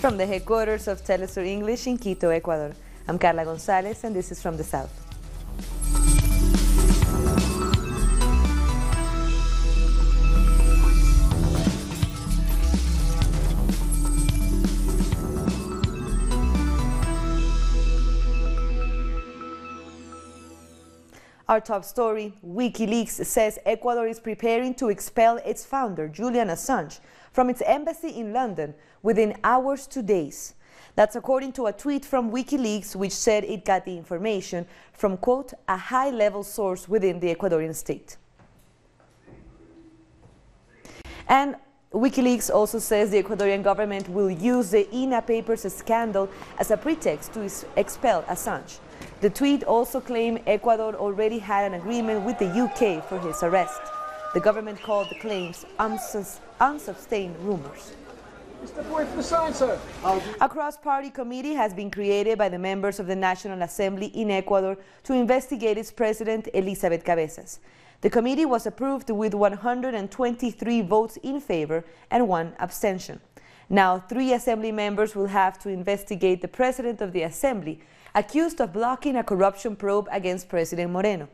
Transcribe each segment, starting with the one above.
From the headquarters of Telesur English in Quito, Ecuador, I'm Carla Gonzalez, and this is From the South. Our top story, WikiLeaks says Ecuador is preparing to expel its founder, Julian Assange, from its embassy in London within hours to days. That's according to a tweet from WikiLeaks, which said it got the information from, quote, a high-level source within the Ecuadorian state. And WikiLeaks also says the Ecuadorian government will use the INA Papers scandal as a pretext to expel Assange. The tweet also claimed Ecuador already had an agreement with the UK for his arrest. The government called the claims unsustained rumors. A cross-party committee has been created by the members of the National Assembly in Ecuador to investigate its president, Elizabeth Cabezas. The committee was approved with 123 votes in favor and 1 abstention. Now, 3 assembly members will have to investigate the president of the assembly, accused of blocking a corruption probe against President Moreno.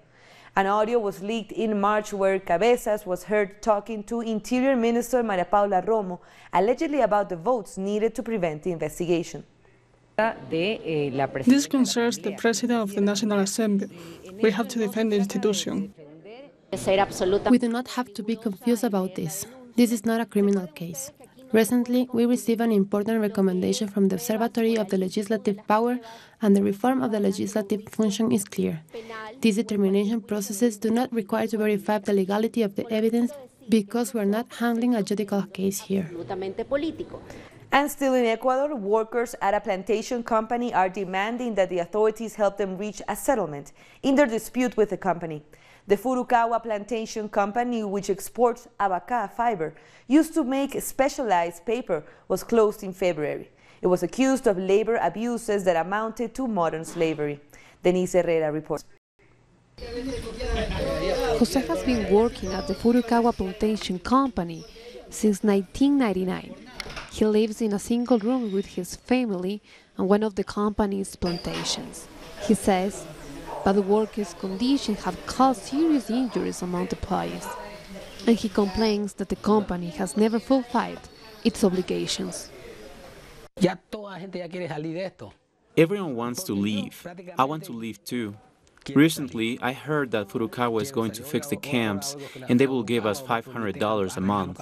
An audio was leaked in March where Cabezas was heard talking to Interior Minister Maria Paula Romo, allegedly about the votes needed to prevent the investigation. This concerns the President of the National Assembly. We have to defend the institution. We do not have to be confused about this. This is not a criminal case. Recently, we received an important recommendation from the Observatory of the Legislative Power, and the reform of the legislative function is clear. These determination processes do not require to verify the legality of the evidence because we are not handling a judicial case here. And still in Ecuador, workers at a plantation company are demanding that the authorities help them reach a settlement in their dispute with the company. The Furukawa Plantation Company, which exports abaca fiber, used to make specialized paper, was closed in February. It was accused of labor abuses that amounted to modern slavery. Denise Herrera reports. Jose has been working at the Furukawa Plantation Company since 1999. He lives in a single room with his family on one of the company's plantations. He says, but the workers' conditions have caused serious injuries among the employees, and he complains that the company has never fulfilled its obligations. Everyone wants to leave. I want to leave too. Recently, I heard that Furukawa is going to fix the camps and they will give us $500 a month.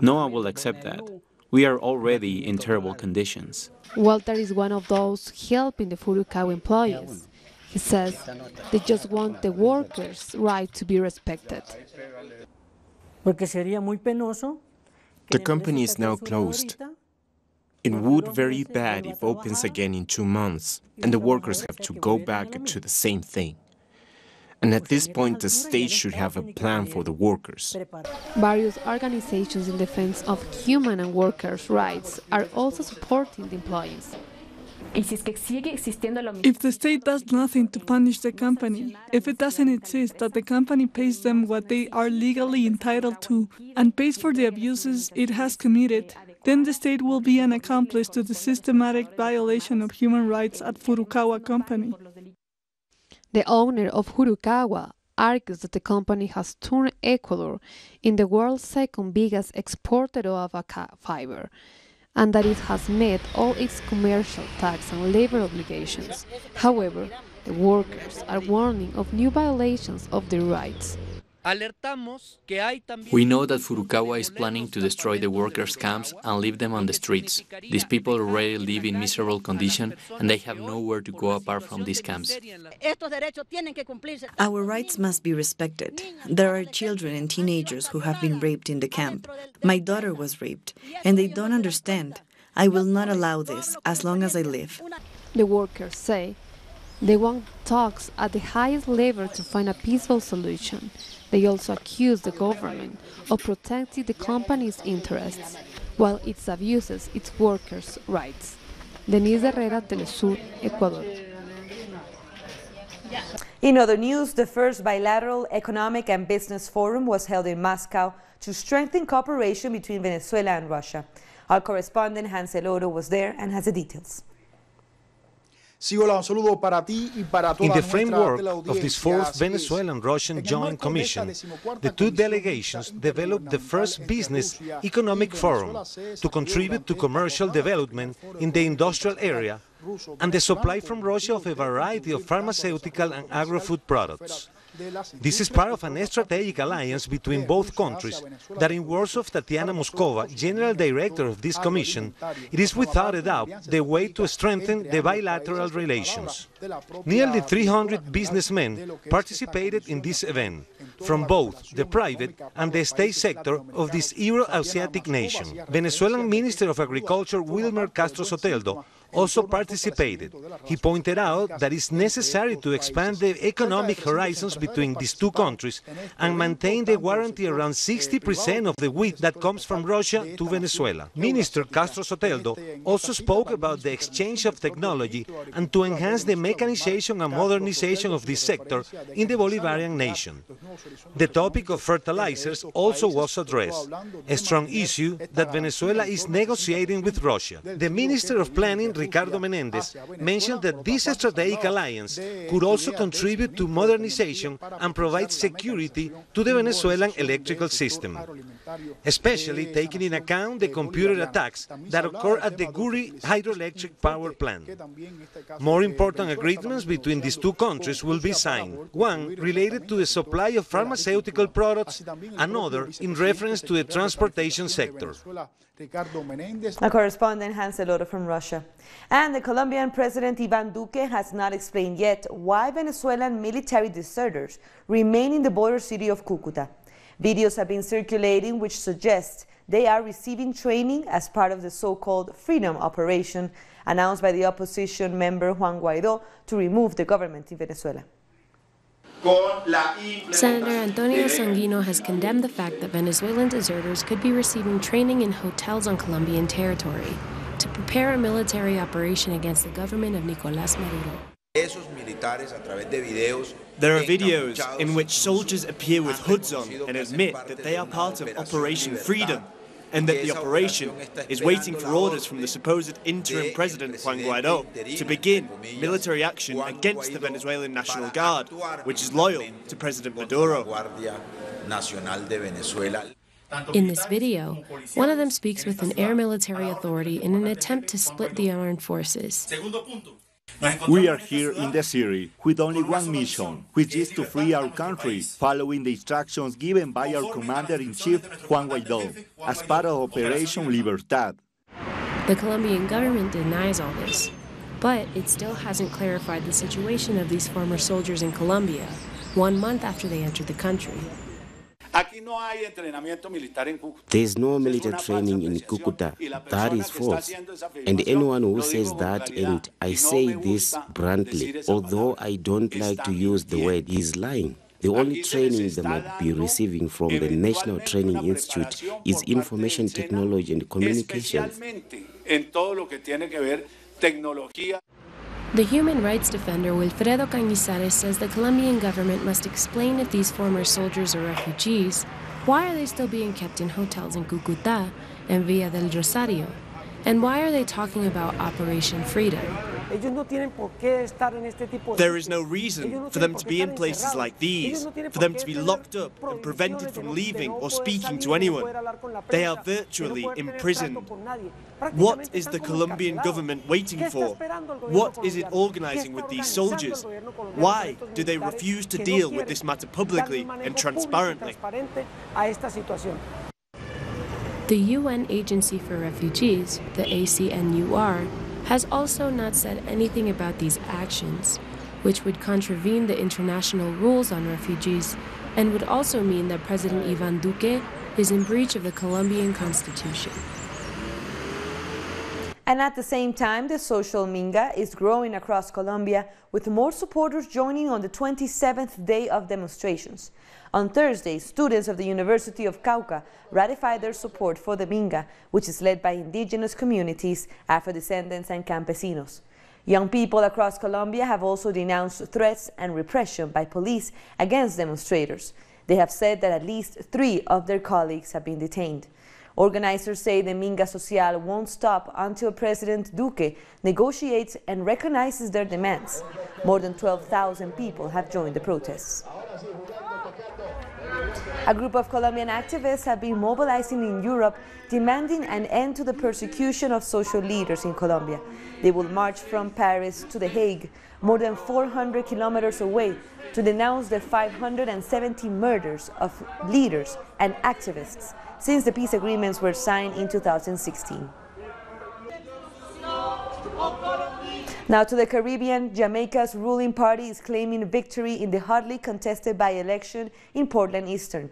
No one will accept that. We are already in terrible conditions. Walter is one of those helping the Furukawa employees. He says they just want the workers' right to be respected. The company is now closed. It would be very bad if it opens again in 2 months and the workers have to go back to the same thing. And at this point, the state should have a plan for the workers. Various organizations in defense of human and workers' rights are also supporting the employees. If the state does nothing to punish the company, if it doesn't insist that the company pays them what they are legally entitled to and pays for the abuses it has committed, then the state will be an accomplice to the systematic violation of human rights at Furukawa Company. The owner of Furukawa argues that the company has turned Ecuador in the world's second biggest exporter of abaca fiber, and that it has met all its commercial, tax and labor obligations. However, the workers are warning of new violations of their rights. We know that Furukawa is planning to destroy the workers' camps and leave them on the streets. These people already live in miserable conditions and they have nowhere to go apart from these camps. Our rights must be respected. There are children and teenagers who have been raped in the camp. My daughter was raped, and they don't understand. I will not allow this as long as I live. The workers say they want talks at the highest level to find a peaceful solution. They also accuse the government of protecting the company's interests, while it abuses its workers' rights. Denise Herrera, Telesur, Ecuador. In other news, the first bilateral economic and business forum was held in Moscow to strengthen cooperation between Venezuela and Russia. Our correspondent Hansel Oro was there and has the details. In the framework of this fourth Venezuela and Russian Joint Commission, the two delegations developed the first Business Economic Forum to contribute to commercial development in the industrial area and the supply from Russia of a variety of pharmaceutical and agro-food products. This is part of an strategic alliance between both countries that in words of Tatiana Moskova, General Director of this Commission, it is without a doubt the way to strengthen the bilateral relations. Nearly 300 businessmen participated in this event, from both the private and the state sector of this Euro-Asiatic nation. Venezuelan Minister of Agriculture Wilmer Castro Soteldo also participated. He pointed out that it's necessary to expand the economic horizons between these two countries and maintain the guarantee around 60% of the wheat that comes from Russia to Venezuela. Minister Castro Soteldo also spoke about the exchange of technology and to enhance the mechanization and modernization of this sector in the Bolivarian nation. The topic of fertilizers also was addressed, a strong issue that Venezuela is negotiating with Russia. The Minister of Planning, Ricardo Menendez, mentioned that this strategic alliance could also contribute to modernization and provide security to the Venezuelan electrical system, especially taking in account the computer attacks that occur at the Guri hydroelectric power plant. More important agreements between these two countries will be signed, one related to the supply of pharmaceutical products, another in reference to the transportation sector. Our correspondent Hansel Oro from Russia. And the Colombian President Iván Duque has not explained yet why Venezuelan military deserters remain in the border city of Cúcuta. Videos have been circulating which suggest they are receiving training as part of the so-called Freedom Operation announced by the opposition member Juan Guaidó to remove the government in Venezuela. Senator Antonio Sanguino has condemned the fact that Venezuelan deserters could be receiving training in hotels on Colombian territory to prepare a military operation against the government of Nicolás Maduro. There are videos in which soldiers appear with hoods on and admit that they are part of Operation Freedom and that the operation is waiting for orders from the supposed interim president Juan Guaidó to begin military action against the Venezuelan National Guard, which is loyal to President Maduro. In this video, one of them speaks with an air military authority in an attempt to split the armed forces. We are here in the Syria with only one mission, which is to free our country, following the instructions given by our Commander-in-Chief, Juan Guaidó, as part of Operation Libertad. The Colombian government denies all this, but it still hasn't clarified the situation of these former soldiers in Colombia, 1 month after they entered the country. There is no military training in Cúcuta. That is false. And anyone who says that, and I say this bluntly, although I don't like to use the word, is lying. The only training they might be receiving from the National Training Institute is information technology and communications. The human rights defender Wilfredo Cañizares says the Colombian government must explain if these former soldiers are refugees, why are they still being kept in hotels in Cúcuta and Villa del Rosario, and why are they talking about Operation Freedom? There is no reason for them to be in places like these, for them to be locked up and prevented from leaving or speaking to anyone. They are virtually imprisoned. What is the Colombian government waiting for? What is it organizing with these soldiers? Why do they refuse to deal with this matter publicly and transparently? The UN Agency for Refugees, the ACNUR, has also not said anything about these actions, which would contravene the international rules on refugees and would also mean that President Iván Duque is in breach of the Colombian Constitution. And at the same time, the social minga is growing across Colombia, with more supporters joining on the 27th day of demonstrations. On Thursday, students of the University of Cauca ratified their support for the minga, which is led by indigenous communities, Afro-descendants and campesinos. Young people across Colombia have also denounced threats and repression by police against demonstrators. They have said that at least 3 of their colleagues have been detained. Organizers say the Minga Social won't stop until President Duque negotiates and recognizes their demands. More than 12,000 people have joined the protests. A group of Colombian activists have been mobilizing in Europe, demanding an end to the persecution of social leaders in Colombia. They will march from Paris to The Hague, more than 400 kilometers away, to denounce the 570 murders of leaders and activists since the peace agreements were signed in 2016. Now to the Caribbean, Jamaica's ruling party is claiming victory in the hotly contested by-election in Portland Eastern.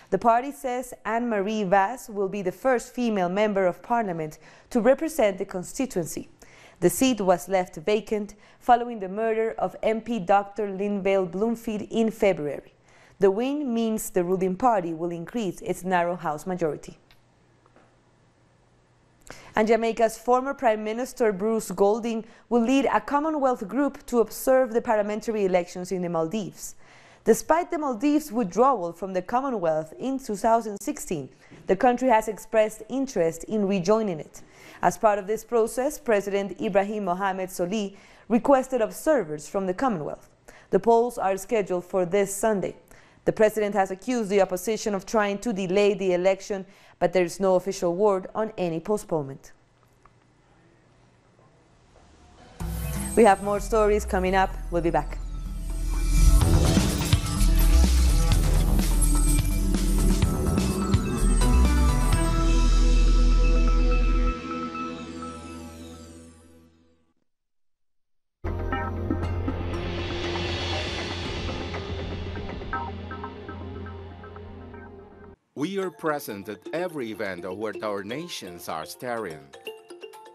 The party says Anne-Marie Vaz will be the first female member of parliament to represent the constituency. The seat was left vacant following the murder of MP Dr. Linvale Bloomfield in February. The win means the ruling party will increase its narrow House majority. And Jamaica's former Prime Minister Bruce Golding will lead a Commonwealth group to observe the parliamentary elections in the Maldives. Despite the Maldives' withdrawal from the Commonwealth in 2016, the country has expressed interest in rejoining it. As part of this process, President Ibrahim Mohamed Solih requested observers from the Commonwealth. The polls are scheduled for this Sunday. The president has accused the opposition of trying to delay the election, but there is no official word on any postponement. We have more stories coming up. We'll be back. We are present at every event where our nations are staring.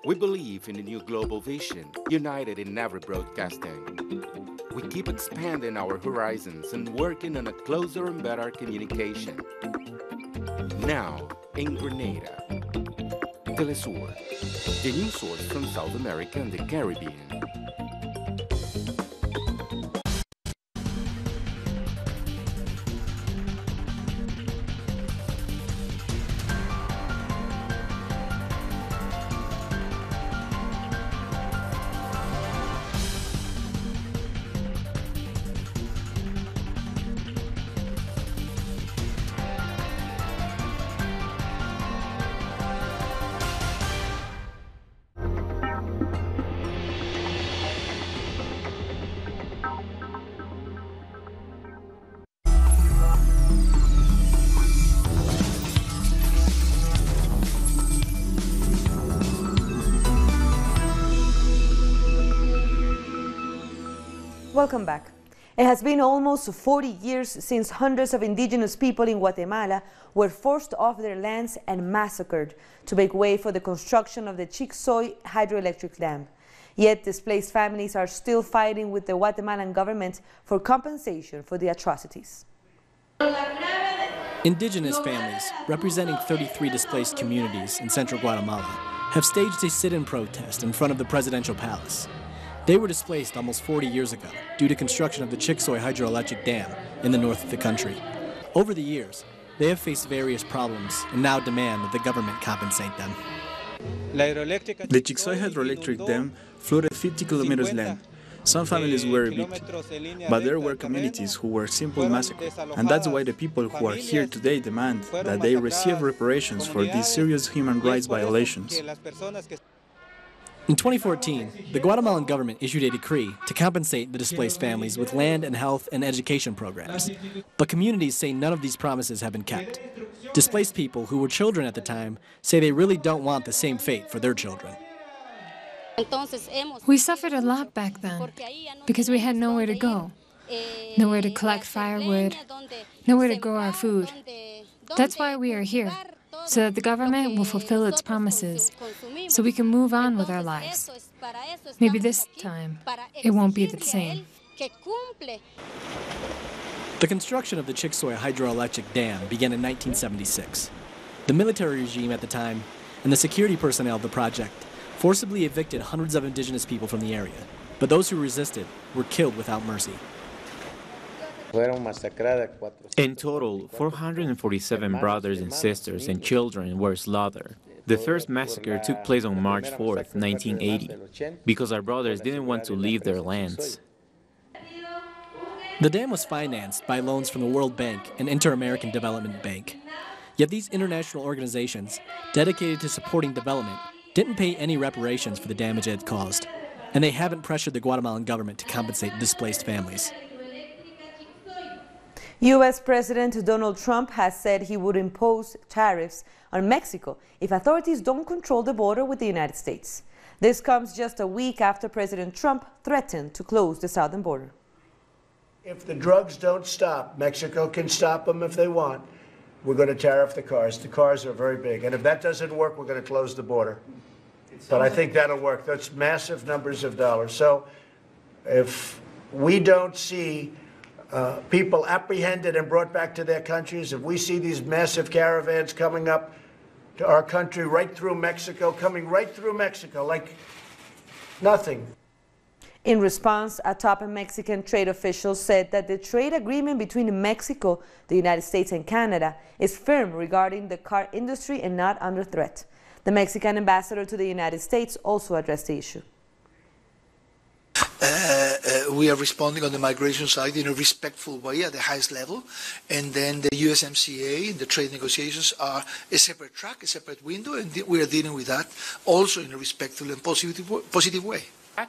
We believe in a new global vision, united in every broadcasting. We keep expanding our horizons and working on a closer and better communication. Now, in Grenada, Telesur, the news source from South America and the Caribbean. Welcome back. It has been almost 40 years since hundreds of indigenous people in Guatemala were forced off their lands and massacred to make way for the construction of the Chicxoy hydroelectric dam. Yet displaced families are still fighting with the Guatemalan government for compensation for the atrocities. Indigenous families, representing 33 displaced communities in central Guatemala, have staged a sit-in protest in front of the presidential palace. They were displaced almost 40 years ago due to construction of the Chicxoy hydroelectric dam in the north of the country. Over the years, they have faced various problems and now demand that the government compensate them. The Chicxoy hydroelectric dam floated 50 kilometers length. Some families were evicted, but there were communities who were simply massacred, and that's why the people who are here today demand that they receive reparations for these serious human rights violations. In 2014, the Guatemalan government issued a decree to compensate the displaced families with land and health and education programs. But communities say none of these promises have been kept. Displaced people who were children at the time say they really don't want the same fate for their children. We suffered a lot back then because we had nowhere to go, nowhere to collect firewood, nowhere to grow our food. That's why we are here, so that the government will fulfill its promises, so we can move on with our lives. Maybe this time, it won't be the same. The construction of the Chicxoy hydroelectric dam began in 1976. The military regime at the time and the security personnel of the project forcibly evicted hundreds of indigenous people from the area, but those who resisted were killed without mercy. In total, 447 brothers and sisters and children were slaughtered. The first massacre took place on March 4th, 1980, because our brothers didn't want to leave their lands. The dam was financed by loans from the World Bank and Inter-American Development Bank. Yet these international organizations, dedicated to supporting development, didn't pay any reparations for the damage it had caused, and they haven't pressured the Guatemalan government to compensate displaced families. U.S. President Donald Trump has said he would impose tariffs on Mexico if authorities don't control the border with the United States. This comes just a week after President Trump threatened to close the southern border. If the drugs don't stop, Mexico can stop them if they want. We're going to tariff the cars. The cars are very big. And if that doesn't work, we're going to close the border. But I think that'll work. That's massive numbers of dollars. So if we don't see people apprehended and brought back to their countries, if we see these massive caravans coming up to our country right through Mexico, coming right through Mexico like nothing. In response, a top Mexican trade official said that the trade agreement between Mexico, the United States, and Canada is firm regarding the car industry and not under threat. The Mexican ambassador to the United States also addressed the issue. We are responding on the migration side in a respectful way at the highest level, and then the USMCA, the trade negotiations are a separate track, a separate window, and we are dealing with that also in a respectful and positive way. I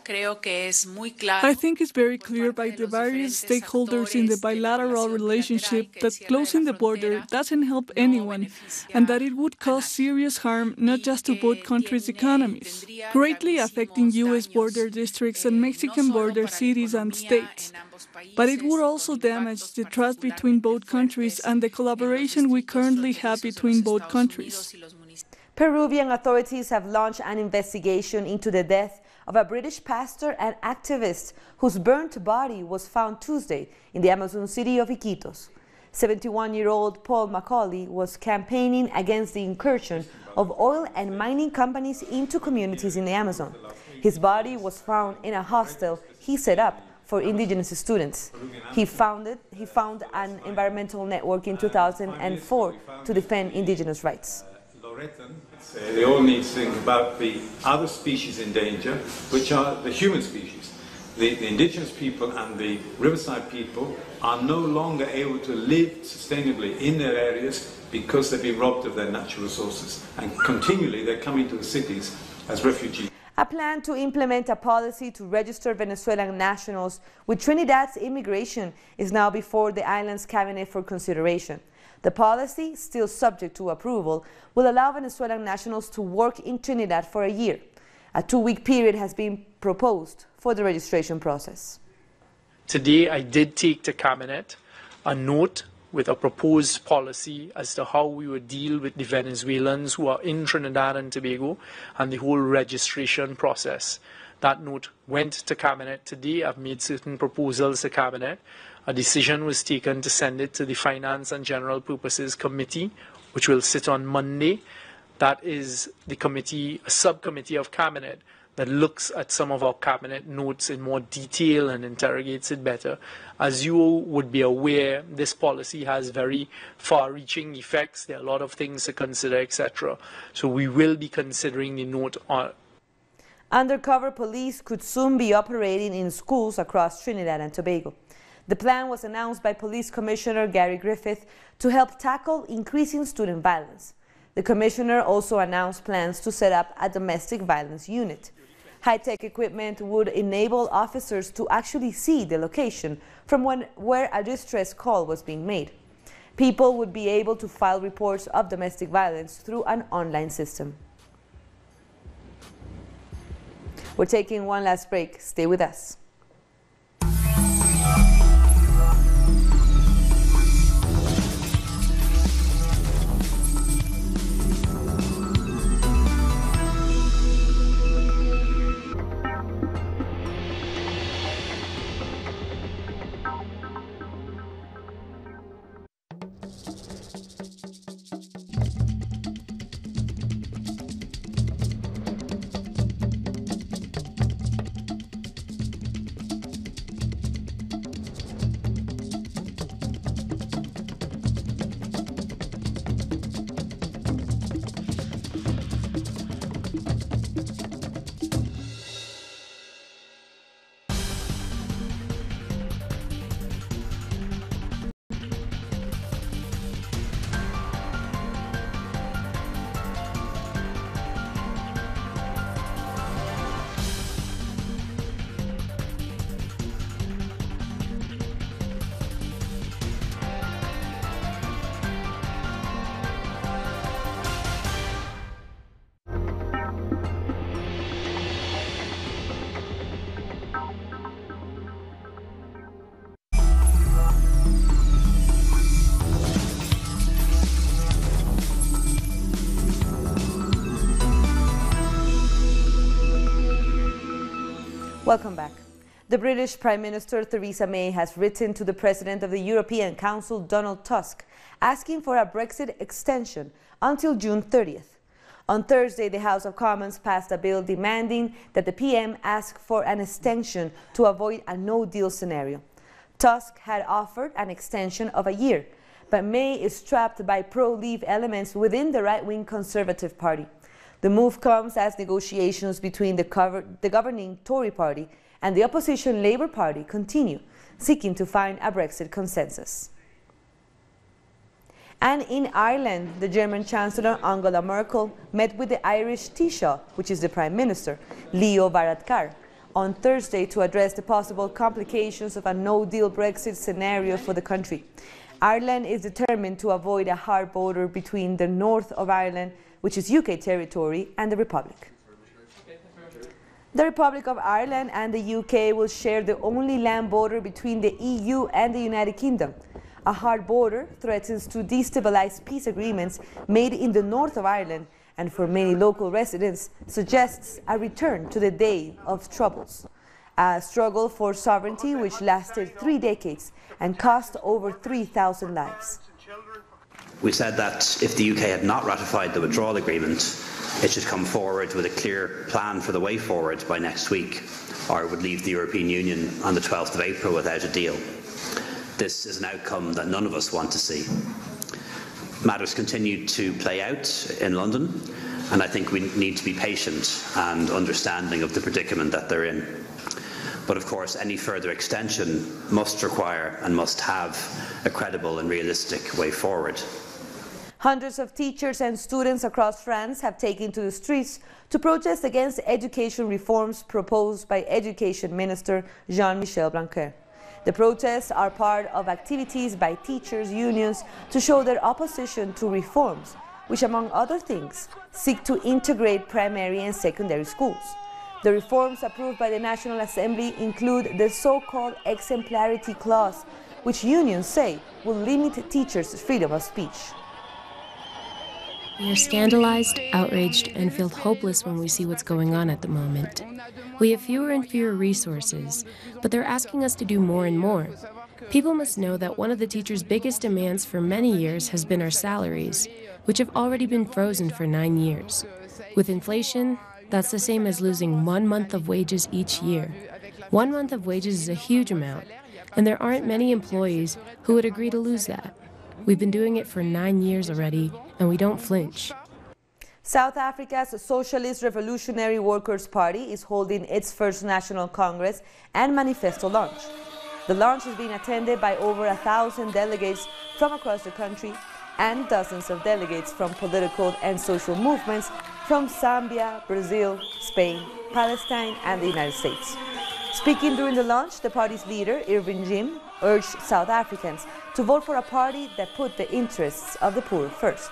think it's very clear by the various stakeholders in the bilateral relationship that closing the border doesn't help anyone and that it would cause serious harm not just to both countries' economies, greatly affecting U.S. border districts and Mexican border cities and states. But it would also damage the trust between both countries and the collaboration we currently have between both countries. Peruvian authorities have launched an investigation into the death of a British pastor and activist whose burnt body was found Tuesday in the Amazon city of Iquitos. 71-year-old Paul Macaulay was campaigning against the incursion of oil and mining companies into communities in the Amazon. His body was found in a hostel he set up for indigenous students. He founded an environmental network in 2004 to defend indigenous rights. They all need to think about the other species in danger, which are the human species. The indigenous people and the riverside people are no longer able to live sustainably in their areas because they've been robbed of their natural resources. And continually they're coming to the cities as refugees. A plan to implement a policy to register Venezuelan nationals with Trinidad's immigration is now before the island's cabinet for consideration. The policy, still subject to approval, will allow Venezuelan nationals to work in Trinidad for a year. A 2-week period has been proposed for the registration process. Today, I did take to Cabinet a note with a proposed policy as to how we would deal with the Venezuelans who are in Trinidad and Tobago and the whole registration process. That note went to Cabinet today. I've made certain proposals to Cabinet. A decision was taken to send it to the Finance and General Purposes Committee, which will sit on Monday. That is the committee, a subcommittee of Cabinet that looks at some of our Cabinet notes in more detail and interrogates it better. As you would be aware, this policy has very far-reaching effects. There are a lot of things to consider, etc. So we will be considering the note on. Undercover police could soon be operating in schools across Trinidad and Tobago. The plan was announced by Police Commissioner Gary Griffith to help tackle increasing student violence. The commissioner also announced plans to set up a domestic violence unit. High-tech equipment would enable officers to actually see the location from where a distress call was being made. People would be able to file reports of domestic violence through an online system. We're taking one last break. Stay with us. Welcome back. The British Prime Minister Theresa May has written to the President of the European Council, Donald Tusk, asking for a Brexit extension until June 30th. On Thursday, the House of Commons passed a bill demanding that the PM ask for an extension to avoid a no-deal scenario. Tusk had offered an extension of a year, but May is trapped by pro-leave elements within the right-wing Conservative Party. The move comes as negotiations between the governing Tory party and the opposition Labour Party continue, seeking to find a Brexit consensus. And in Ireland, the German Chancellor Angela Merkel met with the Irish Taoiseach, which is the Prime Minister, Leo Varadkar, on Thursday to address the possible complications of a no-deal Brexit scenario for the country. Ireland is determined to avoid a hard border between the north of Ireland, which is UK territory, and the Republic. The Republic of Ireland and the UK will share the only land border between the EU and the United Kingdom. A hard border threatens to destabilize peace agreements made in the north of Ireland, and for many local residents suggests a return to the day of troubles. A struggle for sovereignty which lasted 3 decades and cost over 3,000 lives. We said that if the UK had not ratified the withdrawal agreement, it should come forward with a clear plan for the way forward by next week, or it would leave the European Union on the 12th of April without a deal. This is an outcome that none of us want to see. Matters continue to play out in London, and I think we need to be patient and understanding of the predicament that they're in. But of course, any further extension must require and must have a credible and realistic way forward. Hundreds of teachers and students across France have taken to the streets to protest against education reforms proposed by Education Minister Jean-Michel Blanquer. The protests are part of activities by teachers' unions to show their opposition to reforms, which, among other things, seek to integrate primary and secondary schools. The reforms approved by the National Assembly include the so-called exemplarity clause, which unions say will limit teachers' freedom of speech. We are scandalized, outraged, and feel hopeless when we see what's going on at the moment. We have fewer and fewer resources, but they're asking us to do more and more. People must know that one of the teachers' biggest demands for many years has been our salaries, which have already been frozen for 9 years. With inflation, that's the same as losing 1 month of wages each year. 1 month of wages is a huge amount, and there aren't many employees who would agree to lose that. We've been doing it for 9 years already, and we don't flinch. South Africa's Socialist Revolutionary Workers' Party is holding its first National Congress and Manifesto launch. The launch is being attended by over 1,000 delegates from across the country and dozens of delegates from political and social movements from Zambia, Brazil, Spain, Palestine, and the United States. Speaking during the launch, the party's leader, Irving Jim, urged South Africans to vote for a party that put the interests of the poor first.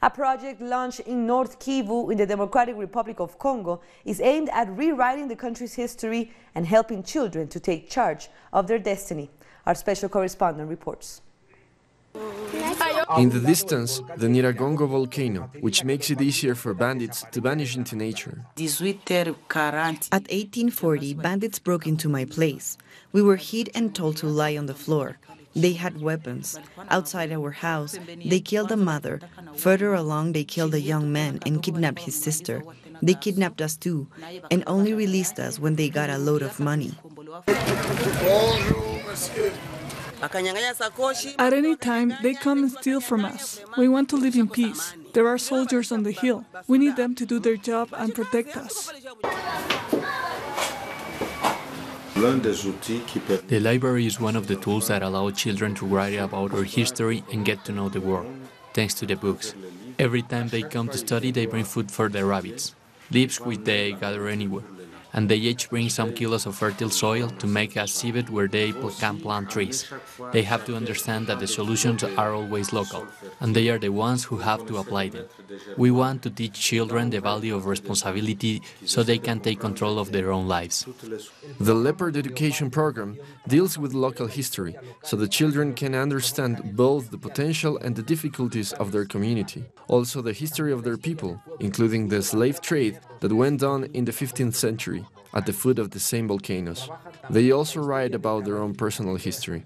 A project launched in North Kivu in the Democratic Republic of Congo is aimed at rewriting the country's history and helping children to take charge of their destiny. Our special correspondent reports. In the distance, the Nyiragongo volcano, which makes it easier for bandits to vanish into nature. At 1840, bandits broke into my place. We were hit and told to lie on the floor. They had weapons. Outside our house, they killed a mother. Further along, they killed a young man and kidnapped his sister. They kidnapped us too, and only released us when they got a load of money. At any time, they come and steal from us. We want to live in peace. There are soldiers on the hill. We need them to do their job and protect us. The library is one of the tools that allow children to write about our history and get to know the world, thanks to the books. Every time they come to study, they bring food for their rabbits, leaves which they gather anywhere. and they each bring some kilos of fertile soil to make a civet where they can plant trees. They have to understand that the solutions are always local, and they are the ones who have to apply them. We want to teach children the value of responsibility so they can take control of their own lives. The Leopard Education Program deals with local history, so the children can understand both the potential and the difficulties of their community. Also the history of their people, including the slave trade that went on in the 15th century at the foot of the same volcanoes. They also write about their own personal history.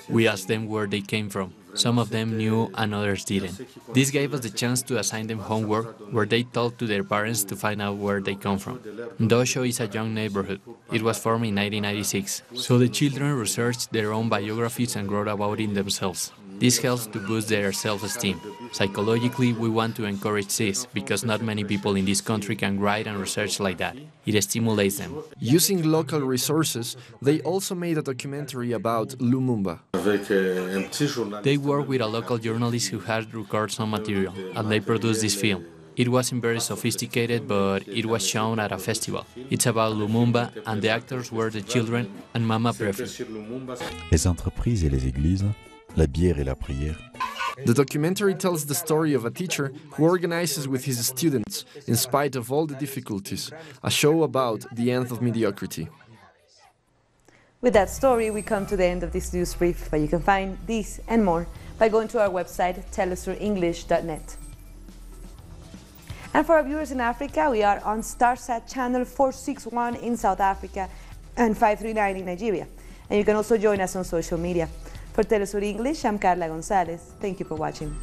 We asked them where they came from. Some of them knew and others didn't. This gave us the chance to assign them homework where they talked to their parents to find out where they come from. Ndosho is a young neighborhood. It was formed in 1996. So the children researched their own biographies and wrote about it themselves. This helps to boost their self-esteem. Psychologically, we want to encourage this because not many people in this country can write and research like that. It stimulates them. Using local resources, they also made a documentary about Lumumba. They worked with a local journalist who had recorded some material, and they produced this film. It wasn't very sophisticated, but it was shown at a festival. It's about Lumumba, and the actors were the children and Mama Prefi. Les entreprises et les églises, la bière et la prière. The documentary tells the story of a teacher who organizes with his students, in spite of all the difficulties, a show about the end of mediocrity. With that story, we come to the end of this news brief, but you can find this and more by going to our website, telesurenglish.net. And for our viewers in Africa, we are on Starsat channel 461 in South Africa and 539 in Nigeria. And you can also join us on social media. For Telesur English, I'm Carla Gonzalez. Thank you for watching.